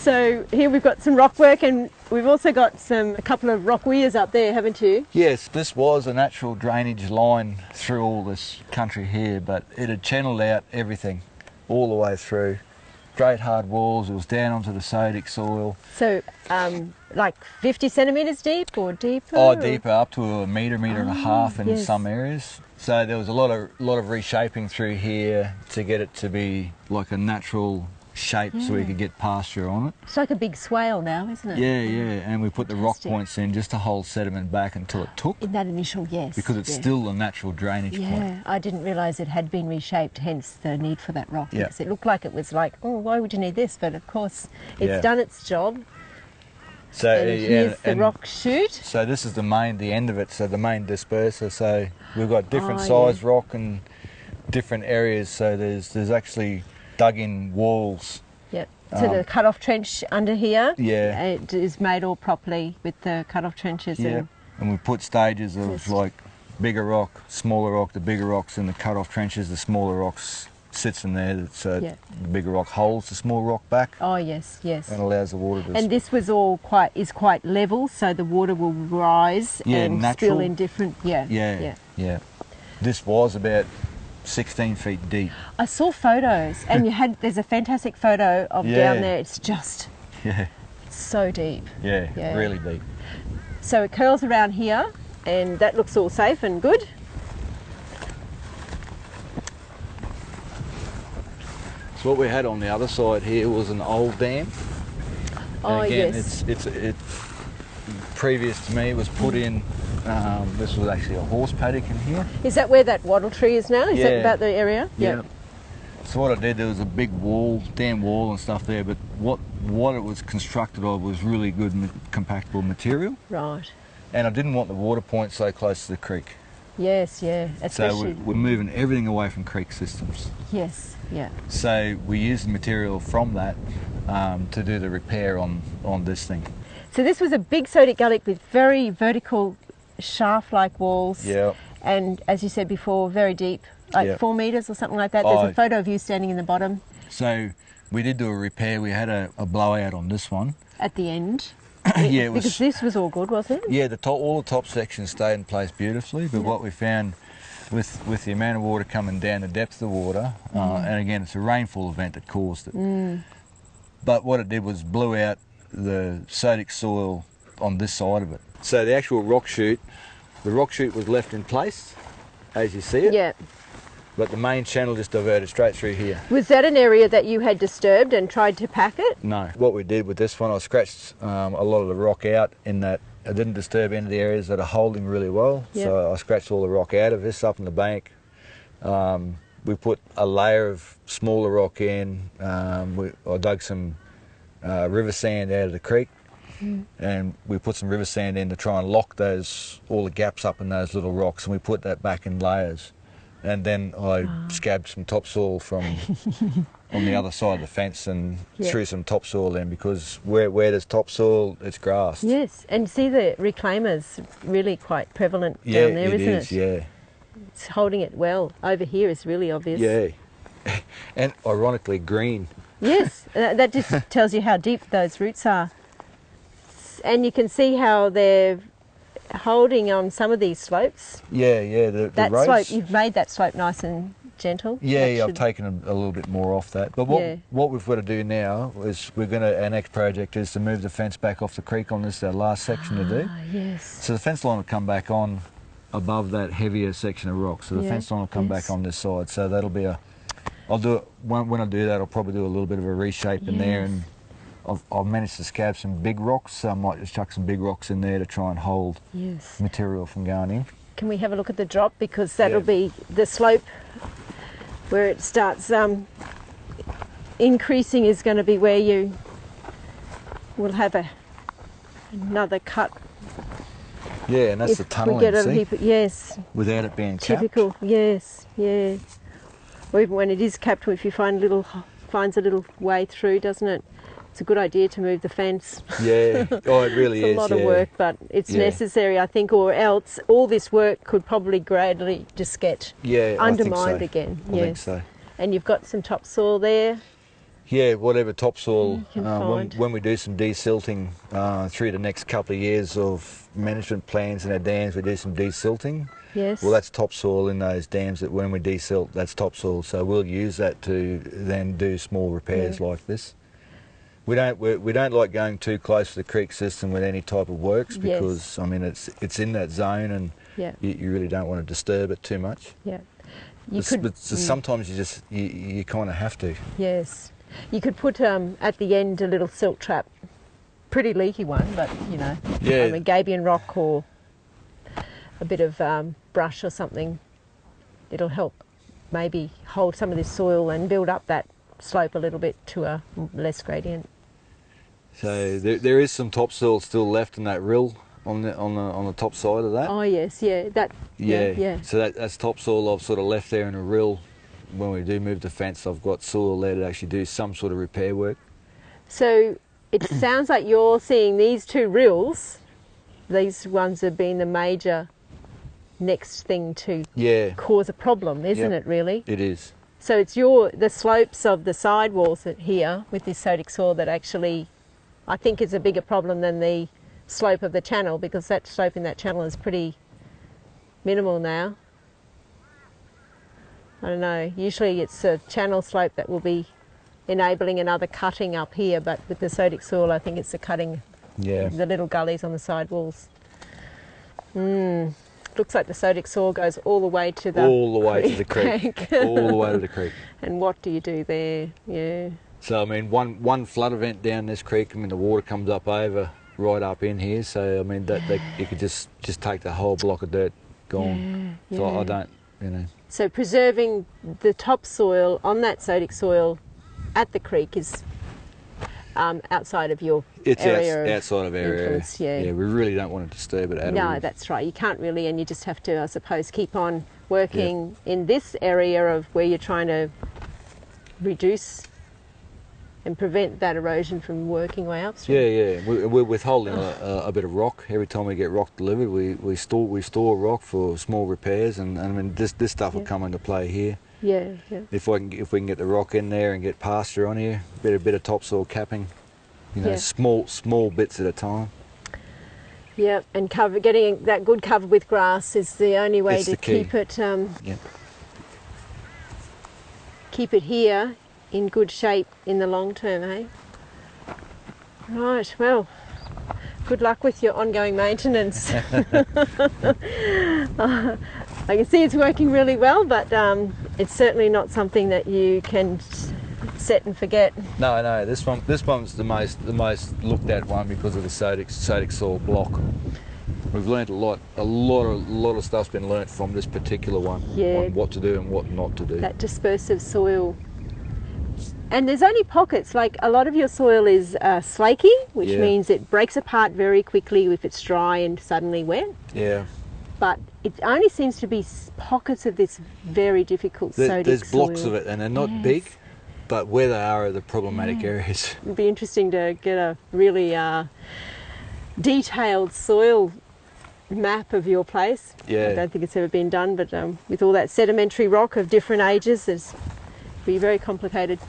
So here we've got some rock work, and we've also got a couple of rock weirs up there, haven't you? Yes, this was a natural drainage line through all this country here, but it had channeled out everything all the way through. Straight hard walls, it was down onto the sodic soil. So like 50 centimetres deep or deeper? Oh, deeper, up to a metre and a half in yes. some areas. So there was a lot of reshaping through here to get it to be like a natural shape, so we could get pasture on it. It's like a big swale now, isn't it? Yeah, yeah, and we put the rock points in just to hold sediment back until it took. In that initial, yes. Because it's still a natural drainage point. Yeah, I didn't realise it had been reshaped, hence the need for that rock. Because it looked like it was like, oh, why would you need this? But of course, it's done its job. So and here's the rock chute. So this is the end of it, so the main disperser. So we've got different size rock and different areas, so there's actually dug in walls. Yep. So the cut-off trench under here, yeah, it is made all properly with the cut-off trenches. Yeah, and we put stages of like bigger rock, smaller rock, the bigger rocks in the cut-off trenches, the smaller rocks sits in there, so the bigger rock holds the small rock back. Oh yes, yes. And allows the water to... And this was all quite level, so the water will rise and natural. spill in different... Yeah. This was about 16 feet deep. I saw photos, and there's a fantastic photo of down there. It's just so deep. Yeah, really deep. So it curls around here, and that looks all safe and good. So what we had on the other side here was an old dam. Oh, and again, yes. It previous to me was put in. This was actually a horse paddock in here. Is that where that wattle tree is now? Is that about the area? Yeah. So what I did, there was a big wall, dam wall and stuff there, but what it was constructed of was really good compactable material. Right. And I didn't want the water point so close to the creek. Yes, yeah. Especially... So we're moving everything away from creek systems. Yes, yeah. So we used the material from that to do the repair on this thing. So this was a big sodic gully with very vertical shaft-like walls. Yeah. And as you said before, very deep, like 4 metres or something like that. There's a photo of you standing in the bottom. So we did do a repair. We had a blowout on this one. At the end? Yeah, it was, because this was all good, wasn't it? Yeah, all the top sections stayed in place beautifully, but what we found with the amount of water coming down, the depth of the water, and again, it's a rainfall event that caused it. But what it did was blew out the sodic soil on this side of it. So the actual rock chute, was left in place, as you see it. Yeah. But the main channel just diverted straight through here. Was that an area that you had disturbed and tried to pack it? No. What we did with this one, I scratched a lot of the rock out in that I didn't disturb any of the areas that are holding really well. Yep. So I scratched all the rock out of this up in the bank. We put a layer of smaller rock in. I dug some river sand out of the creek. And we put some river sand in to try and lock all the gaps up in those little rocks, and we put that back in layers. And then I scabbed some topsoil from on the other side of the fence and threw some topsoil in, because where there's topsoil, it's grass. Yes, and see the reclaimer's really quite prevalent down there, isn't it? Yeah. It's holding it well. Over here is really obvious. Yeah, and ironically green. Yes, that just tells you how deep those roots are. And you can see how they're holding on some of these slopes. Yeah, that roads. Slope, you've made that slope nice and gentle. Yeah, I've taken a little bit more off that. But what we've got to do now is our next project is to move the fence back off the creek on this, our last section to do. Yes. So the fence line will come back on above that heavier section of rock. So the fence line will come back on this side. So that'll be I'll do it, when I do that, I'll probably do a little bit of a reshape in there, and I've managed to scab some big rocks, so I might just chuck some big rocks in there to try and hold material from going in. Can we have a look at the drop? Because that'll be the slope where it starts increasing, is going to be where you will have another cut. Yeah, and that's the tunnelling, see? Yes. Without it being capped. Typical, yes, yeah. Or even when it is capped, if you finds a little way through, doesn't it? It's a good idea to move the fence. Yeah, oh, it really it's is. a lot of work, but it's necessary, I think, or else all this work could probably gradually just get undermined again. I think so. And you've got some topsoil there. Yeah, whatever topsoil. You can find. When we do some desilting through the next couple of years of management plans in our dams, we do some desilting. Yes. Well, that's topsoil in those dams that when we desilt, that's topsoil. So we'll use that to then do small repairs like this. We don't like going too close to the creek system with any type of works because I mean it's in that zone and you really don't want to disturb it too much. Yeah. But sometimes you kind of have to. Yes. You could put at the end a little silt trap, pretty leaky one, but you know, a gabion rock or a bit of brush or something. It'll help maybe hold some of this soil and build up that slope a little bit to a less gradient. So there is some topsoil still left in that rill on the top side of that. Oh yes, yeah, that. Yeah. So that's topsoil I've sort of left there in a rill. When we do move the fence, I've got soil there to actually do some sort of repair work. So it sounds like you're seeing these two rills. These ones have been the major next thing to cause a problem, isn't it? Really, it is. So it's the slopes of the side walls here with this sodic soil that actually, I think, is a bigger problem than the slope of the channel, because that slope in that channel is pretty minimal now. I don't know, usually it's a channel slope that will be enabling another cutting up here, but with the sodic soil I think it's the cutting the little gullies on the side walls. Looks like the sodic soil goes all the way to the creek. All the way to the creek. And what do you do there? Yeah. So I mean one flood event down this creek, I mean the water comes up over right up in here, so I mean that you could just take the whole block of dirt gone. So I don't, you know. So preserving the topsoil on that sodic soil at the creek is outside of your area. It's outside of area. Influence, yeah, we really don't want to disturb it at all. No, that's right. You can't really, and you just have to, I suppose, keep on working in this area of where you're trying to reduce and prevent that erosion from working way upstream. We're withholding a bit of rock every time we get rock delivered. We store rock for small repairs, and I mean this stuff will come into play here. Yeah. If we can get the rock in there and get pasture on here, a bit of topsoil capping, you know, small bits at a time. Yeah, and getting that good cover with grass is the only way to keep it. Keep it here in good shape in the long term, eh? Right, well, good luck with your ongoing maintenance. I can see it's working really well, but it's certainly not something that you can set and forget. No, this one's the most looked at one because of the sodic soil block. We've learnt a lot of stuff's been learnt from this particular one on what to do and what not to do. That dispersive soil. And there's only pockets, like a lot of your soil is slaky, which means it breaks apart very quickly if it's dry and suddenly wet. Yeah. But it only seems to be pockets of this very difficult sodic soil. There's blocks of it, and they're not big, but where they are the problematic areas. It'd be interesting to get a really detailed soil map of your place. I don't think it's ever been done, but with all that sedimentary rock of different ages, it'd be very complicated.